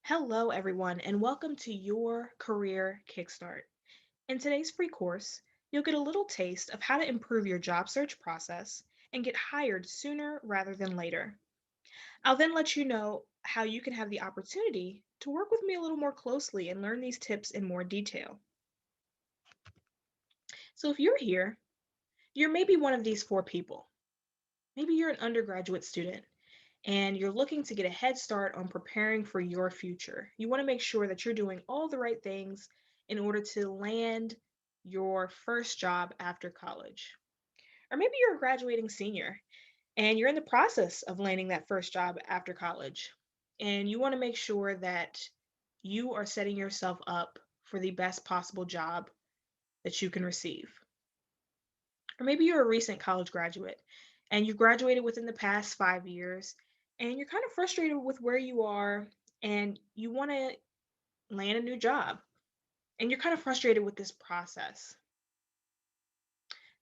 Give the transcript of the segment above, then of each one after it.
Hello, everyone, and welcome to your Career Kickstart. In today's free course, you'll get a little taste of how to improve your job search process and get hired sooner rather than later. I'll then let you know how you can have the opportunity to work with me a little more closely and learn these tips in more detail. So, if you're here, you're maybe one of these four people. Maybe you're an undergraduate student and you're looking to get a head start on preparing for your future. You want to make sure that you're doing all the right things in order to land your first job after college. Or maybe you're a graduating senior and you're in the process of landing that first job after college. And you want to make sure that you are setting yourself up for the best possible job that you can receive. Or maybe you're a recent college graduate and you've graduated within the past 5 years and you're kind of frustrated with where you are and you want to land a new job and you're kind of frustrated with this process.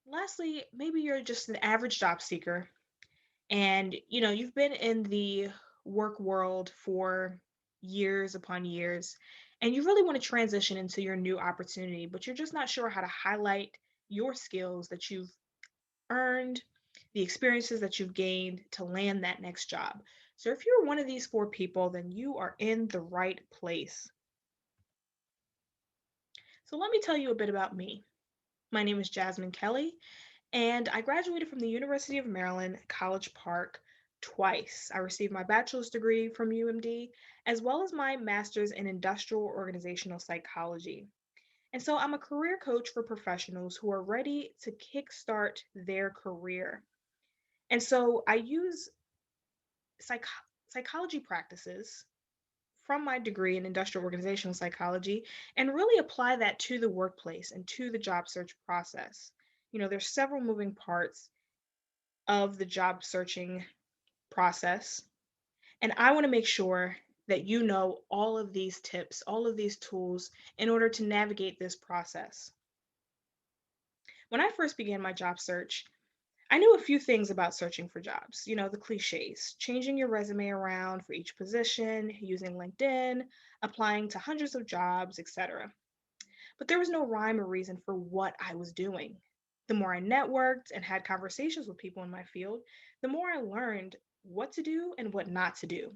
Lastly, maybe you're just an average job seeker and you've been in the work world for years upon years and you really want to transition into your new opportunity, but you're just not sure how to highlight your skills that you've earned, the experiences that you've gained to land that next job. So, if you're one of these four people, then you are in the right place. So, let me tell you a bit about me. My name is Jasmine Kelly, and I graduated from the University of Maryland, College Park, twice. I received my bachelor's degree from UMD, as well as my master's in industrial organizational psychology. And so I'm a career coach for professionals who are ready to kickstart their career. And so I use psych- psychology practices from my degree in industrial organizational psychology and really apply that to the workplace and to the job search process. There's several moving parts of the job searching process, and I want to make sure that you know all of these tips, all of these tools in order to navigate this process. When I first began my job search, I knew a few things about searching for jobs, the cliches, changing your resume around for each position, using LinkedIn, applying to hundreds of jobs, etc. But there was no rhyme or reason for what I was doing. The more I networked and had conversations with people in my field, the more I learned what to do and what not to do.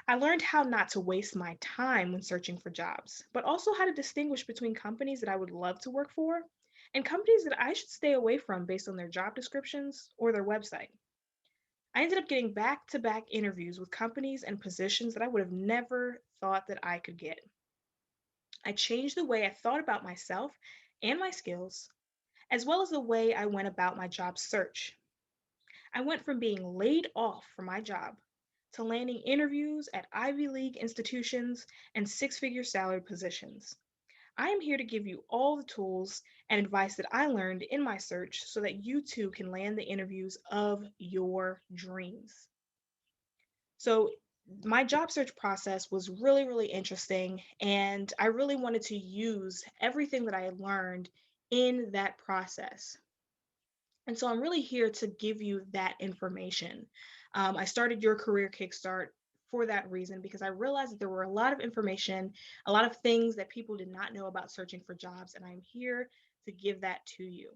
I learned how not to waste my time when searching for jobs, but also how to distinguish between companies that I would love to work for and companies that I should stay away from based on their job descriptions or their website. I ended up getting back to back interviews with companies and positions that I would have never thought that I could get. I changed the way I thought about myself and my skills, as well as the way I went about my job search. I went from being laid off from my job to landing interviews at Ivy League institutions and six-figure salary positions. I am here to give you all the tools and advice that I learned in my search so that you too can land the interviews of your dreams. So, my job search process was really, really interesting, and I really wanted to use everything that I had learned in that process. And so I'm really here to give you that information. I started Your Career Kickstart for that reason because I realized that there were a lot of information, a lot of things that people did not know about searching for jobs, and I'm here to give that to you.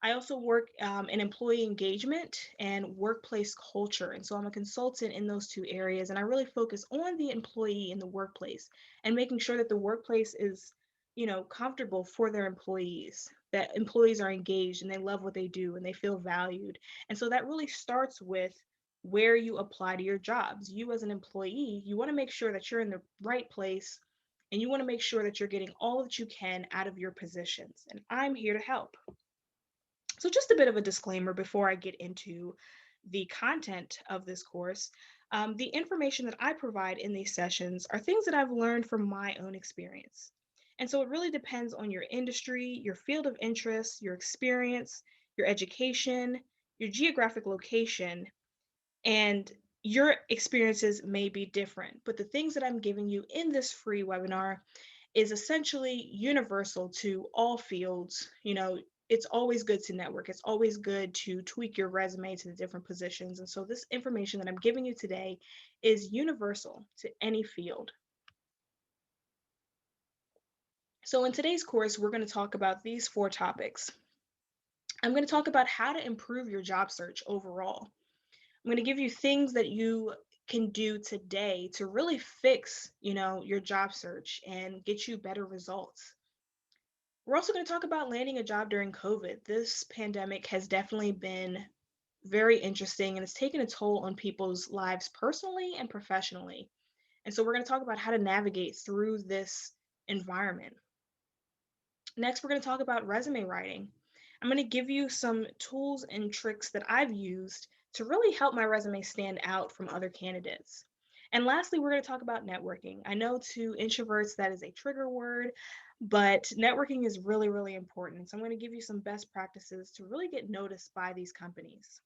I also work in employee engagement and workplace culture. And so I'm a consultant in those two areas. And I really focus on the employee in the workplace and making sure that the workplace is, comfortable for their employees, that employees are engaged and they love what they do and they feel valued. And so that really starts with where you apply to your jobs. You, as an employee, you want to make sure that you're in the right place and you want to make sure that you're getting all that you can out of your positions. And I'm here to help. So, just a bit of a disclaimer before I get into the content of this course. The information that I provide in these sessions are things that I've learned from my own experience. And so it really depends on your industry, your field of interest, your experience, your education, your geographic location, and your experiences may be different. But the things that I'm giving you in this free webinar is essentially universal to all fields. it's always good to network. It's always good to tweak your resume to the different positions. And so this information that I'm giving you today is universal to any field. So in today's course, we're going to talk about these 4 topics. I'm going to talk about how to improve your job search overall. I'm going to give you things that you can do today to really fix, your job search and get you better results. We're also going to talk about landing a job during COVID. This pandemic has definitely been very interesting and it's taken a toll on people's lives personally and professionally. And so we're going to talk about how to navigate through this environment. Next, we're going to talk about resume writing. I'm going to give you some tools and tricks that I've used to really help my resume stand out from other candidates. And lastly, we're going to talk about networking. I know to introverts that is a trigger word, but networking is really, really important. So I'm going to give you some best practices to really get noticed by these companies.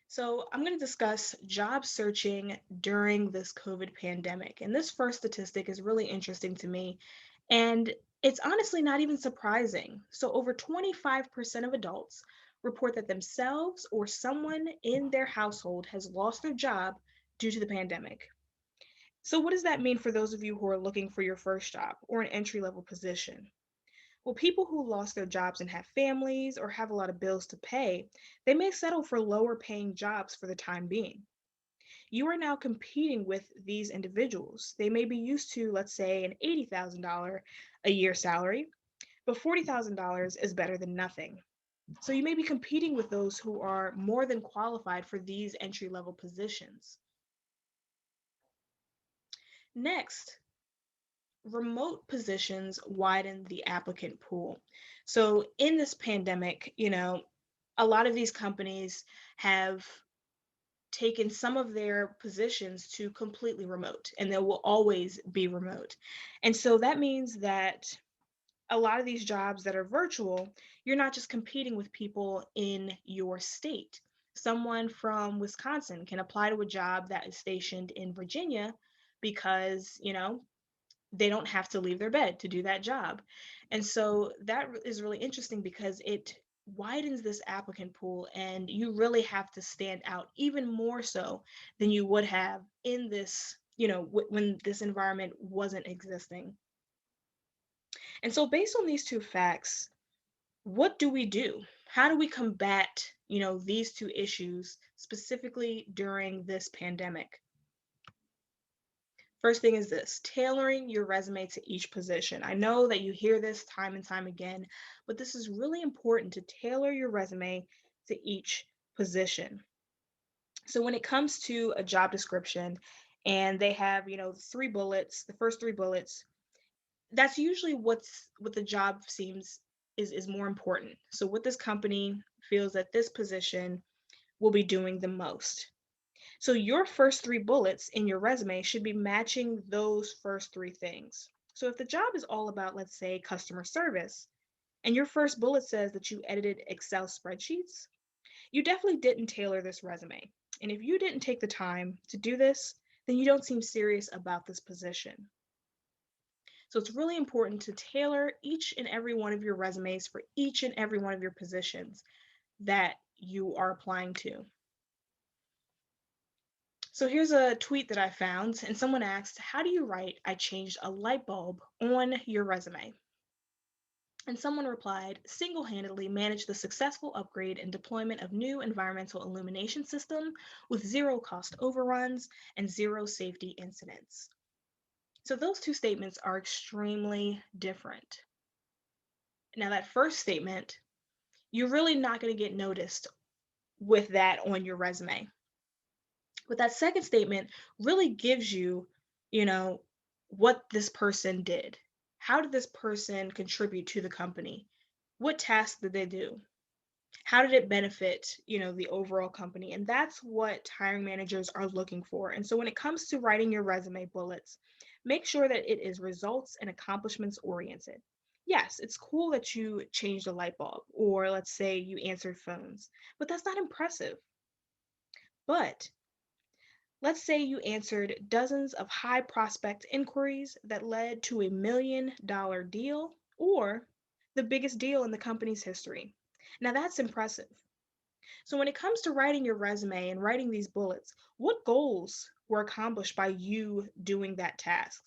So, I'm going to discuss job searching during this COVID pandemic. And this first statistic is really interesting to me. And it's honestly not even surprising. So, over 25% of adults report that themselves or someone in their household has lost their job due to the pandemic. So, what does that mean for those of you who are looking for your first job or an entry level position? Well, people who lost their jobs and have families or have a lot of bills to pay, they may settle for lower paying jobs for the time being. You are now competing with these individuals. They may be used to, let's say, an $80,000 a year salary, but $40,000 is better than nothing. So you may be competing with those who are more than qualified for these entry level positions. Next, remote positions widen the applicant pool. So in this pandemic, a lot of these companies have taken some of their positions to completely remote and they will always be remote. And so that means that a lot of these jobs that are virtual, you're not just competing with people in your state. Someone from Wisconsin can apply to a job that is stationed in Virginia because, they don't have to leave their bed to do that job. And so that is really interesting because it widens this applicant pool and you really have to stand out even more so than you would have in this, when this environment wasn't existing. And so based on these 2 facts, what do we do? How do we combat, these 2 issues specifically during this pandemic? First thing is this, tailoring your resume to each position. I know that you hear this time and time again, but this is really important to tailor your resume to each position. So when it comes to a job description and they have, 3 bullets, the first 3 bullets, that's usually what the job seems is more important. So what this company feels that this position will be doing the most. So your first 3 bullets in your resume should be matching those first 3 things. So if the job is all about, let's say, customer service, and your first bullet says that you edited Excel spreadsheets, you definitely didn't tailor this resume. And if you didn't take the time to do this, then you don't seem serious about this position. So it's really important to tailor each and every one of your resumes for each and every one of your positions that you are applying to. So here's a tweet that I found, and someone asked, how do you write, I changed a light bulb on your resume? And someone replied, single handedly managed the successful upgrade and deployment of new environmental illumination system with zero cost overruns and zero safety incidents. So those 2 statements are extremely different. Now, that first statement, you're really not going to get noticed with that on your resume. But that second statement really gives you, you know, what this person did. How did this person contribute to the company? What tasks did they do? How did it benefit, the overall company? And that's what hiring managers are looking for. And so when it comes to writing your resume bullets, make sure that it is results and accomplishments oriented. Yes, it's cool that you changed a light bulb or let's say you answered phones, but that's not impressive. But let's say you answered dozens of high prospect inquiries that led to $1 million deal, or the biggest deal in the company's history. Now that's impressive. So when it comes to writing your resume and writing these bullets, what goals were accomplished by you doing that task?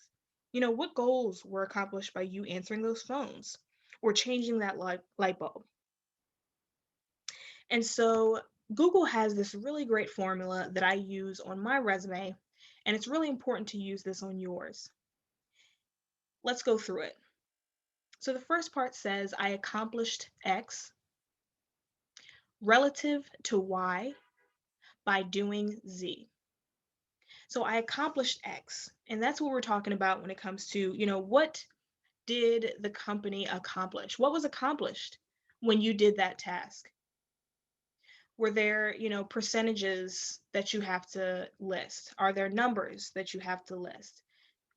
What goals were accomplished by you answering those phones or changing that light bulb? And so Google has this really great formula that I use on my resume, and it's really important to use this on yours. Let's go through it. So the first part says I accomplished X relative to Y by doing Z. So I accomplished X, and that's what we're talking about when it comes to, what did the company accomplish? What was accomplished when you did that task? Were there, percentages that you have to list? Are there numbers that you have to list?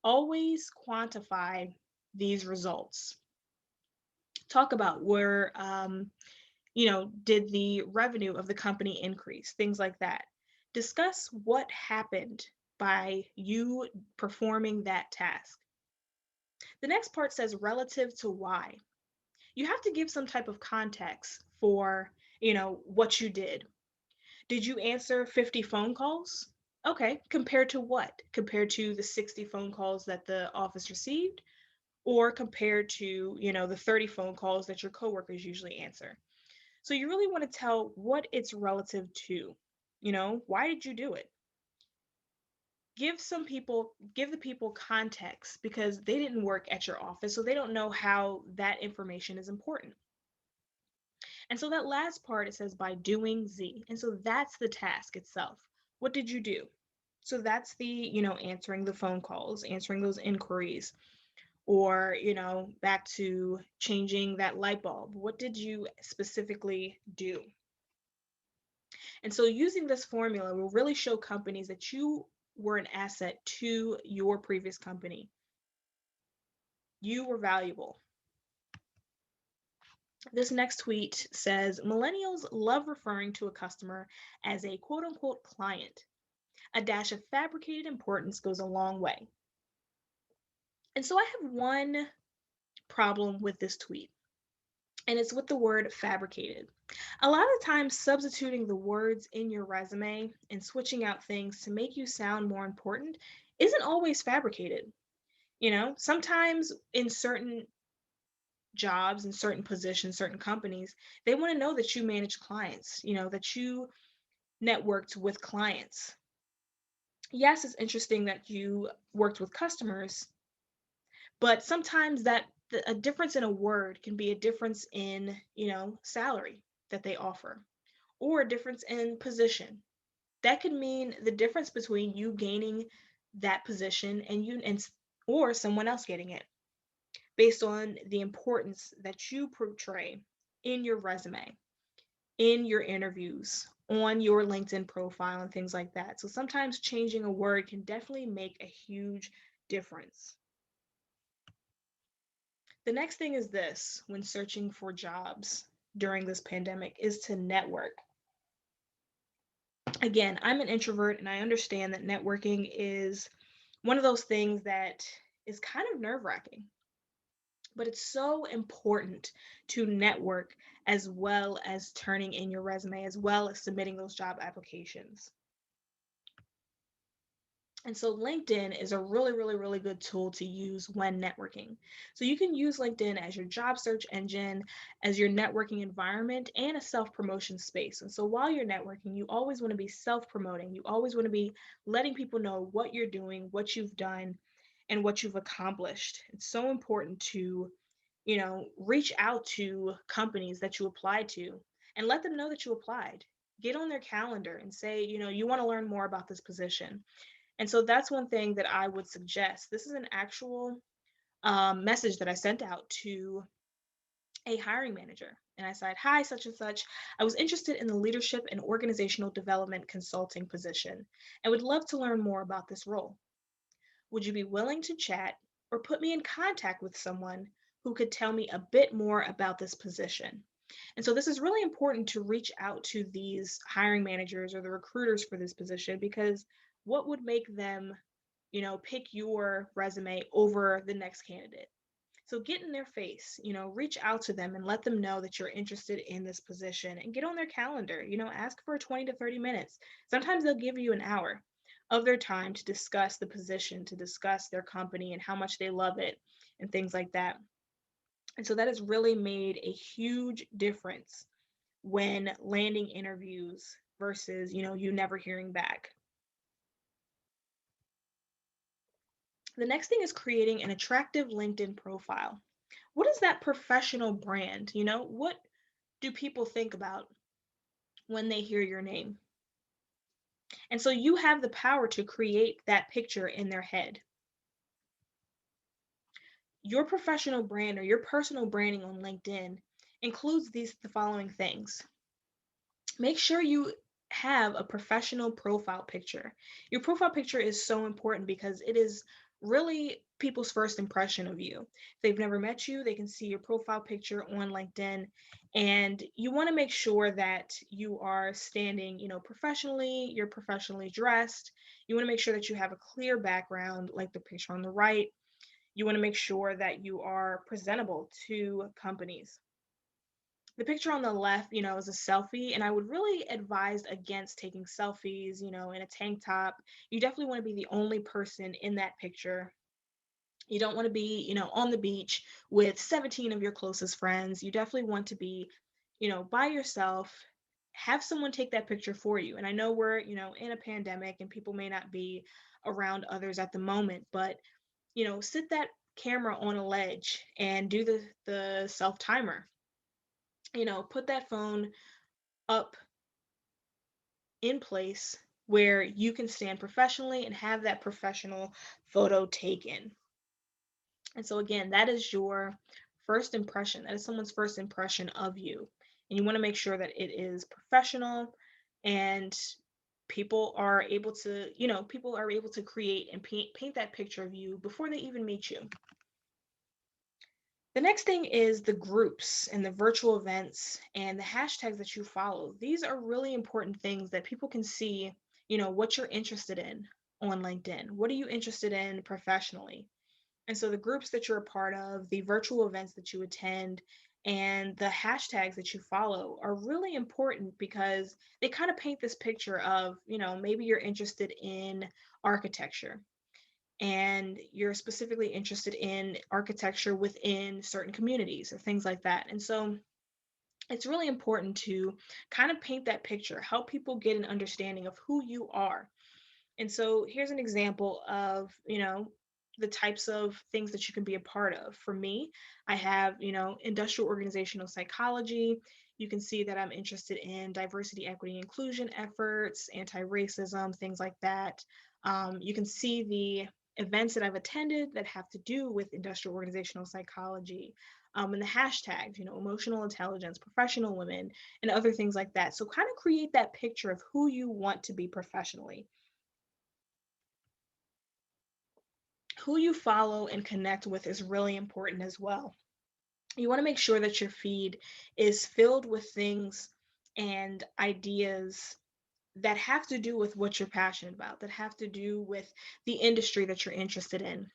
Always quantify these results. Talk about did the revenue of the company increase? Things like that. Discuss what happened by you performing that task. The next part says relative to why. You have to give some type of context for, what you did. Did you answer 50 phone calls? Okay, compared to what? Compared to the 60 phone calls that the office received, or compared to, the 30 phone calls that your coworkers usually answer. So you really want to tell what it's relative to. Why did you do it? Give the people context because they didn't work at your office, so they don't know how that information is important. And so that last part, it says by doing Z. And so that's the task itself. What did you do? So that's the, answering the phone calls, answering those inquiries, or, back to changing that light bulb. What did you specifically do? And so using this formula will really show companies that you were an asset to your previous company. You were valuable. This next tweet says millennials love referring to a customer as a quote unquote client. A dash of fabricated importance goes a long way. And so I have one problem with this tweet, and it's with the word fabricated. A lot of times, substituting the words in your resume and switching out things to make you sound more important isn't always fabricated. Sometimes in certain jobs, in certain positions, certain companies, they want to know that you manage clients, that you networked with clients. Yes, it's interesting that you worked with customers, but sometimes a difference in a word can be a difference in, salary that they offer, or a difference in position. That could mean the difference between you gaining that position or someone else getting it based on the importance that you portray in your resume, in your interviews, on your LinkedIn profile, and things like that. So sometimes changing a word can definitely make a huge difference. The next thing is this when searching for jobs during this pandemic is to network. Again, I'm an introvert and I understand that networking is one of those things that is kind of nerve wracking, but it's so important to network as well as turning in your resume, as well as submitting those job applications. And so LinkedIn is a really, really, really good tool to use when networking. So you can use LinkedIn as your job search engine, as your networking environment, and a self-promotion space. And so while you're networking, you always want to be self-promoting. You always want to be letting people know what you're doing, what you've done, and what you've accomplished. It's so important to, reach out to companies that you applied to and let them know that you applied. Get on their calendar and say, you want to learn more about this position. And so that's one thing that I would suggest. This is an actual message that I sent out to a hiring manager. And I said, hi, such and such. I was interested in the leadership and organizational development consulting position and would love to learn more about this role. Would you be willing to chat or put me in contact with someone who could tell me a bit more about this position? And so this is really important to reach out to these hiring managers or the recruiters for this position, because what would make them, pick your resume over the next candidate? So get in their face, reach out to them and let them know that you're interested in this position and get on their calendar, ask for 20 to 30 minutes. Sometimes they'll give you an hour of their time to discuss the position, to discuss their company and how much they love it and things like that. And so that has really made a huge difference when landing interviews versus, you never hearing back. The next thing is creating an attractive LinkedIn profile. What is that professional brand? What do people think about when they hear your name? And so you have the power to create that picture in their head. Your professional brand or your personal branding on LinkedIn includes the following things. Make sure you have a professional profile picture. Your profile picture is so important because it is really people's first impression of you. If they've never met you, they can see your profile picture on LinkedIn, and you want to make sure that you are standing, professionally, you're professionally dressed. You want to make sure that you have a clear background like the picture on the right. You want to make sure that you are presentable to companies. The picture on the left, is a selfie, and I would really advise against taking selfies, in a tank top. You definitely want to be the only person in that picture. You don't want to be, on the beach with 17 of your closest friends. You definitely want to be, by yourself. Have someone take that picture for you. And I know we're, in a pandemic and people may not be around others at the moment, but, sit that camera on a ledge and do the self timer. Put that phone up in place where you can stand professionally and have that professional photo taken. And so, again, that is your first impression. That is someone's first impression of you. And you want to make sure that it is professional and people are able to create and paint that picture of you before they even meet you. The next thing is the groups and the virtual events and the hashtags that you follow. These are really important things that people can see, what you're interested in on LinkedIn. What are you interested in professionally? And so the groups that you're a part of, the virtual events that you attend, and the hashtags that you follow are really important because they kind of paint this picture of, maybe you're interested in architecture and you're specifically interested in architecture within certain communities or things like that. And so it's really important to kind of paint that picture, help people get an understanding of who you are. And so here's an example of, the types of things that you can be a part of. For me, I have, industrial organizational psychology. You can see that I'm interested in diversity, equity, inclusion efforts, anti-racism, things like that. You can see the events that I've attended that have to do with industrial organizational psychology. And the hashtags, emotional intelligence, professional women, and other things like that. So kind of create that picture of who you want to be professionally. Who you follow and connect with is really important as well. You want to make sure that your feed is filled with things and ideas that have to do with what you're passionate about, that have to do with the industry that you're interested in.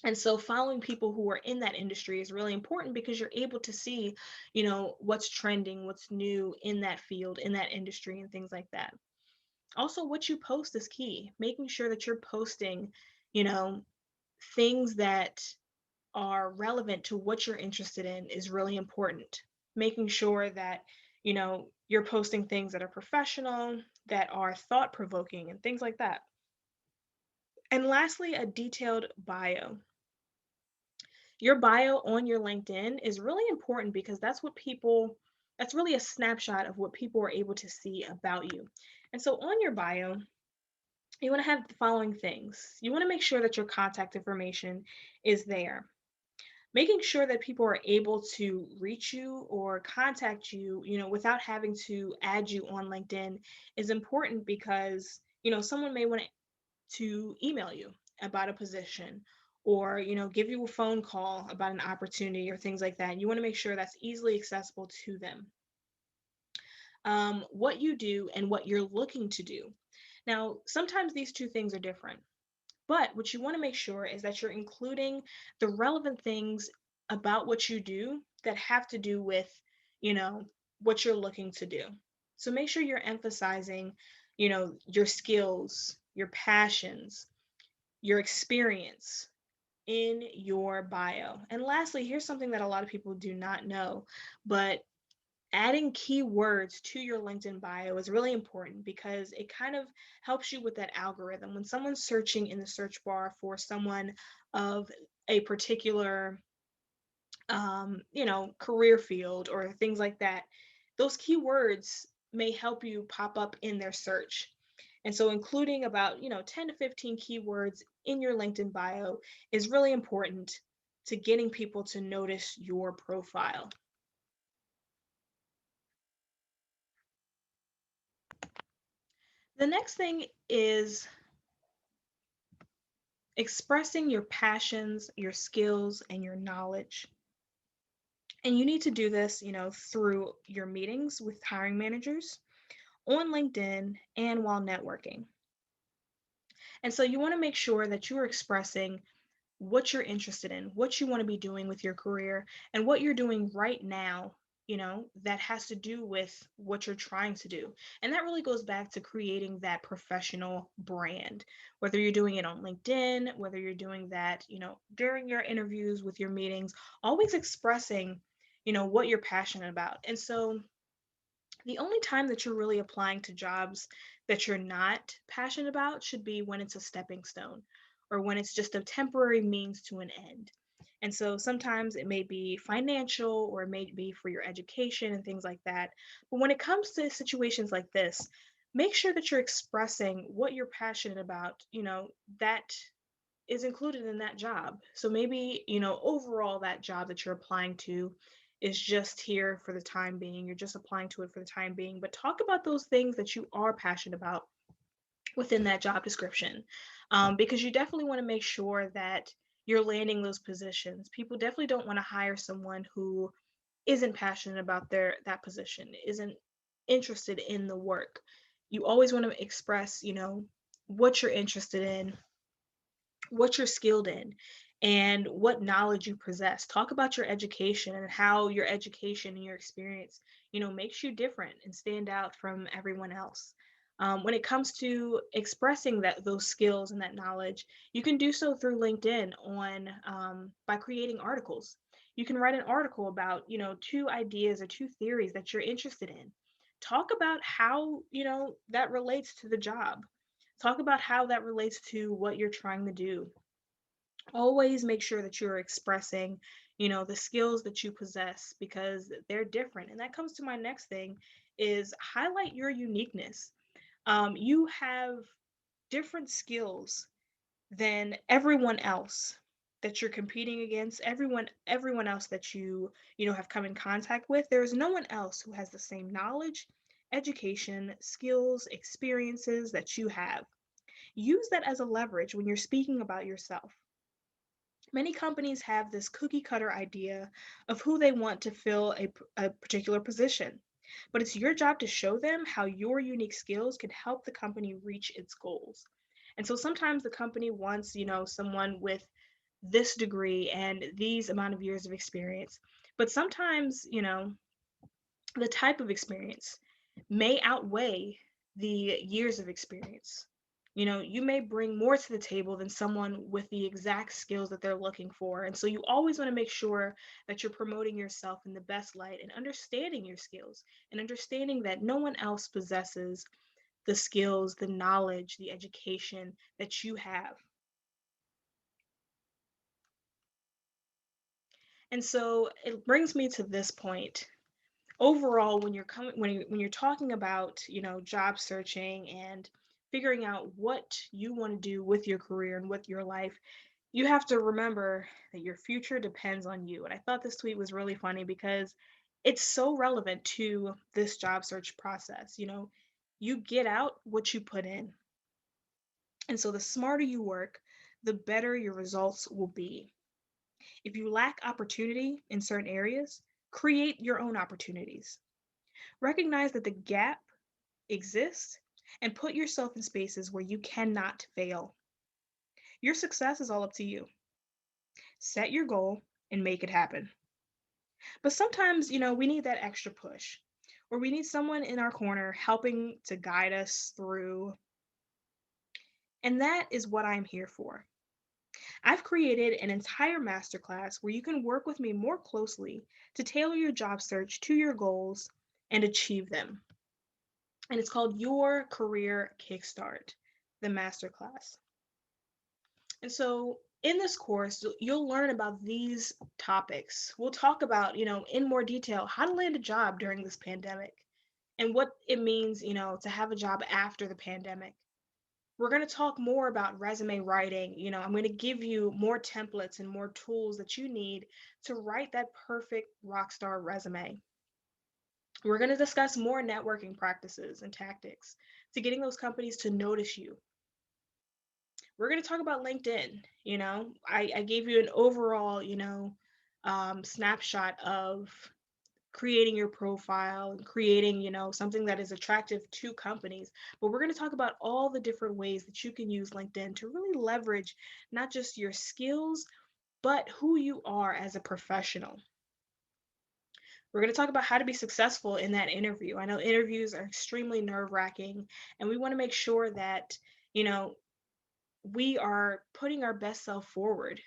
And so following people who are in that industry is really important because you're able to see, what's trending, what's new in that field, in that industry, and things like that. Also, what you post is key. Making sure that you're posting, you know, things that are relevant to what you're interested in is really important. Making sure that, you're posting things that are professional, that are thought provoking, and things like that. And lastly, a detailed bio. Your bio on your LinkedIn is really important because that's really a snapshot of what people are able to see about you. And so on your bio, you want to have the following things. You want to make sure that your contact information is there. Making sure that people are able to reach you or contact you, without having to add you on LinkedIn is important because, someone may want to email you about a position or, give you a phone call about an opportunity or things like that. And you want to make sure that's easily accessible to them. What you do and what you're looking to do. Now, sometimes these two things are different. But what you want to make sure is that you're including the relevant things about what you do that have to do with, you know, what you're looking to do. So make sure you're emphasizing, your skills, your passions, your experience in your bio. And lastly, here's something that a lot of people do not know, but adding keywords to your LinkedIn bio is really important because it kind of helps you with that algorithm. When someone's searching in the search bar for someone of a particular career field or things like that, those keywords may help you pop up in their search. And so including about, 10 to 15 keywords in your LinkedIn bio is really important to getting people to notice your profile. The next thing is expressing your passions, your skills, and your knowledge. And you need to do this, through your meetings with hiring managers, on LinkedIn, and while networking. And so you want to make sure that you're expressing what you're interested in, what you want to be doing with your career, and what you're doing right now, that has to do with what you're trying to do. And that really goes back to creating that professional brand, whether you're doing it on LinkedIn, whether you're doing that, during your interviews with your meetings, always expressing, what you're passionate about. And so the only time that you're really applying to jobs that you're not passionate about should be when it's a stepping stone or when it's just a temporary means to an end. And so sometimes it may be financial or it may be for your education and things like that. But when it comes to situations like this, make sure that you're expressing what you're passionate about, that is included in that job. So maybe, overall, that job that you're applying to is just here for the time being. You're just applying to it for the time being, but talk about those things that you are passionate about within that job description, because you definitely want to make sure that you're landing those positions. People definitely don't want to hire someone who isn't passionate about that position, isn't interested in the work. You always want to express, what you're interested in, what you're skilled in, and what knowledge you possess. Talk about your education and how your education and your experience, makes you different and stand out from everyone else. When it comes to expressing those skills and that knowledge, you can do so through LinkedIn on by creating articles. You can write an article about, two ideas or two theories that you're interested in. Talk about how, that relates to the job. Talk about how that relates to what you're trying to do. Always make sure that you're expressing, the skills that you possess because they're different. And that comes to my next thing is highlight your uniqueness. You have different skills than everyone else that you're competing against, everyone else that have come in contact with. There is no one else who has the same knowledge, education, skills, experiences that you have. Use that as a leverage when you're speaking about yourself. Many companies have this cookie cutter idea of who they want to fill a particular position, but it's your job to show them how your unique skills can help the company reach its goals. And so sometimes the company wants, someone with this degree and these amount of years of experience. But sometimes, the type of experience may outweigh the years of experience. You may bring more to the table than someone with the exact skills that they're looking for. And so you always want to make sure that you're promoting yourself in the best light and understanding your skills and understanding that no one else possesses the skills, the knowledge, the education that you have. And so it brings me to this point. Overall, when you're talking about, job searching and figuring out what you want to do with your career and with your life, you have to remember that your future depends on you. And I thought this tweet was really funny because it's so relevant to this job search process. You get out what you put in. And so the smarter you work, the better your results will be. If you lack opportunity in certain areas, create your own opportunities. Recognize that the gap exists and put yourself in spaces where you cannot fail. Your success is all up to you. Set your goal and make it happen. But sometimes, we need that extra push, or we need someone in our corner helping to guide us through. And that is what I'm here for. I've created an entire masterclass where you can work with me more closely to tailor your job search to your goals and achieve them. And it's called Your Career Kickstart, the masterclass. And so in this course, you'll learn about these topics. We'll talk about, in more detail, how to land a job during this pandemic and what it means, to have a job after the pandemic. We're going to talk more about resume writing. I'm going to give you more templates and more tools that you need to write that perfect rockstar resume. We're going to discuss more networking practices and tactics to getting those companies to notice you. We're going to talk about LinkedIn. I gave you an overall, snapshot of creating your profile and creating, something that is attractive to companies. But we're going to talk about all the different ways that you can use LinkedIn to really leverage not just your skills, but who you are as a professional. We're going to talk about how to be successful in that interview. I know interviews are extremely nerve-wracking, and we want to make sure that, we are putting our best self forward.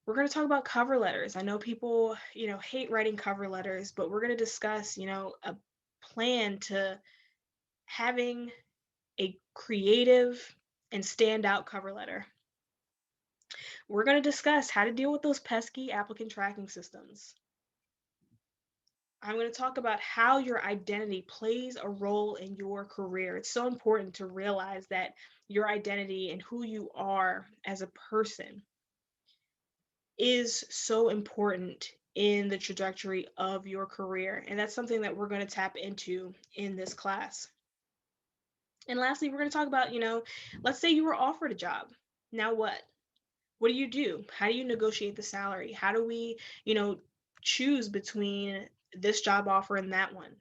We're going to talk about cover letters. I know people, hate writing cover letters, but we're going to discuss, a plan to having a creative and standout cover letter. We're going to discuss how to deal with those pesky applicant tracking systems. I'm going to talk about how your identity plays a role in your career. It's so important to realize that your identity and who you are as a person is so important in the trajectory of your career. And that's something that we're going to tap into in this class. And lastly, we're going to talk about, let's say you were offered a job. Now what? What do you do? How do you negotiate the salary? How do we, choose between this job offer and that one?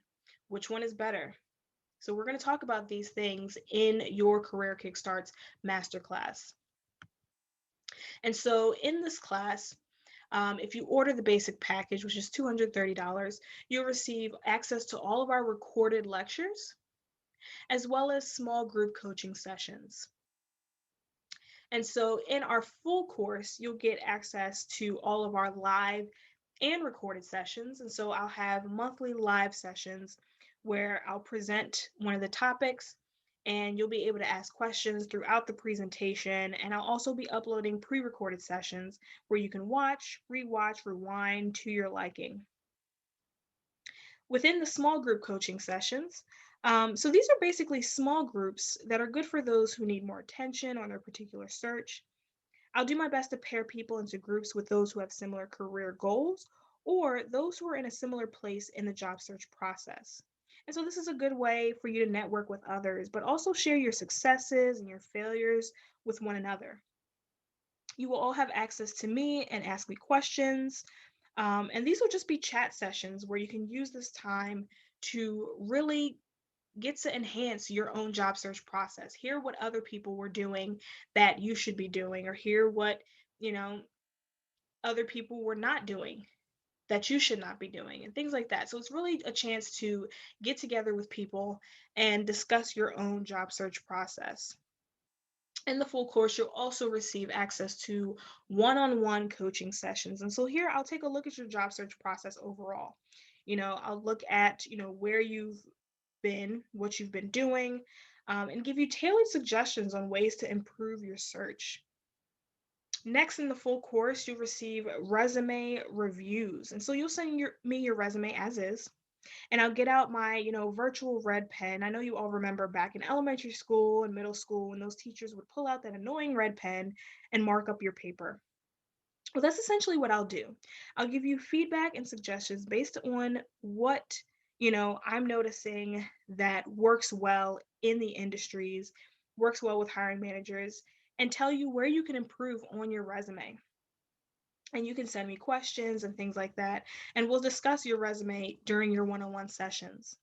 Which one is better? So we're going to talk about these things in your Career Kickstarts masterclass. And so in this class, if you order the basic package, which is $230, you'll receive access to all of our recorded lectures, as well as small group coaching sessions. And so in our full course, you'll get access to all of our live and recorded sessions. And so I'll have monthly live sessions where I'll present one of the topics and you'll be able to ask questions throughout the presentation. And I'll also be uploading pre-recorded sessions where you can watch, rewatch, rewind to your liking. Within the small group coaching sessions, so these are basically small groups that are good for those who need more attention on their particular search. I'll do my best to pair people into groups with those who have similar career goals or those who are in a similar place in the job search process. And so this is a good way for you to network with others, but also share your successes and your failures with one another. You will all have access to me and ask me questions. And these will just be chat sessions where you can use this time to really get to enhance your own job search process. Hear what other people were doing that you should be doing, or hear what, other people were not doing that you should not be doing, and things like that. So it's really a chance to get together with people and discuss your own job search process. In the full course, you'll also receive access to one-on-one coaching sessions. And so here I'll take a look at your job search process overall. I'll look at, where you've been, what you've been doing, and give you tailored suggestions on ways to improve your search. Next, in the full course, you'll receive resume reviews. And so you'll send me your resume as is, and I'll get out my, virtual red pen. I know you all remember back in elementary school and middle school when those teachers would pull out that annoying red pen and mark up your paper. Well, that's essentially what I'll do. I'll give you feedback and suggestions based on what, I'm noticing that works well in the industries, works well with hiring managers, and tell you where you can improve on your resume. And you can send me questions and things like that, and we'll discuss your resume during your one-on-one sessions.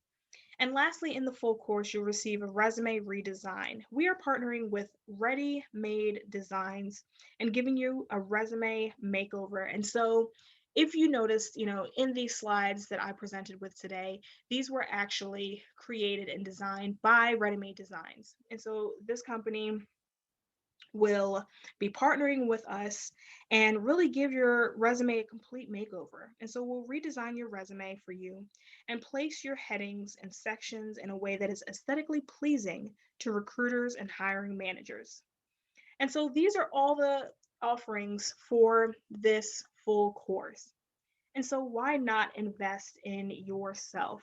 And lastly, in the full course, you'll receive a resume redesign. We are partnering with Ready Made Designs and giving you a resume makeover. And so, if you noticed, in these slides that I presented with today, these were actually created and designed by Ready Made Designs. And so, this company will be partnering with us and really give your resume a complete makeover. And so we'll redesign your resume for you and place your headings and sections in a way that is aesthetically pleasing to recruiters and hiring managers. And so these are all the offerings for this full course. And so why not invest in yourself?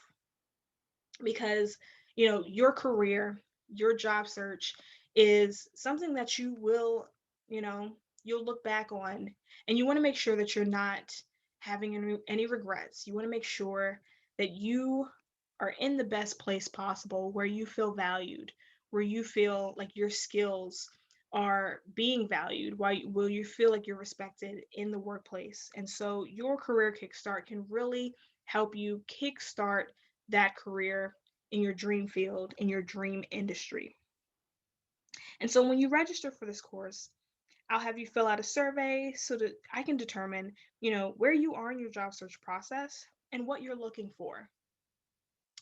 Because your career, your job search is something that you will, you know you'll look back on, and you want to make sure that you're not having any regrets. You want to make sure that you are in the best place possible, where you feel valued, where you feel like your skills are being valued, why will you feel like you're respected in the workplace. And so your career kickstart can really help you kickstart that career in your dream field, in your dream industry. And so when you register for this course, I'll have you fill out a survey so that I can determine, where you are in your job search process and what you're looking for.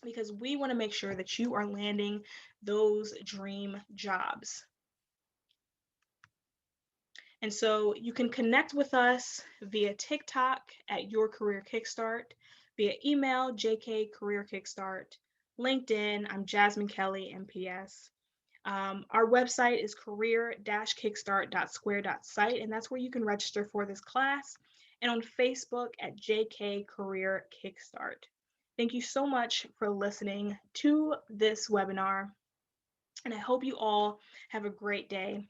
Because we want to make sure that you are landing those dream jobs. And so you can connect with us via TikTok at Your Career Kickstart, via email, JK Career Kickstart, LinkedIn, I'm Jasmine Kelly, MPS. Our website is career-kickstart.square.site, and that's where you can register for this class. And on Facebook at JK Career Kickstart. Thank you so much for listening to this webinar, and I hope you all have a great day.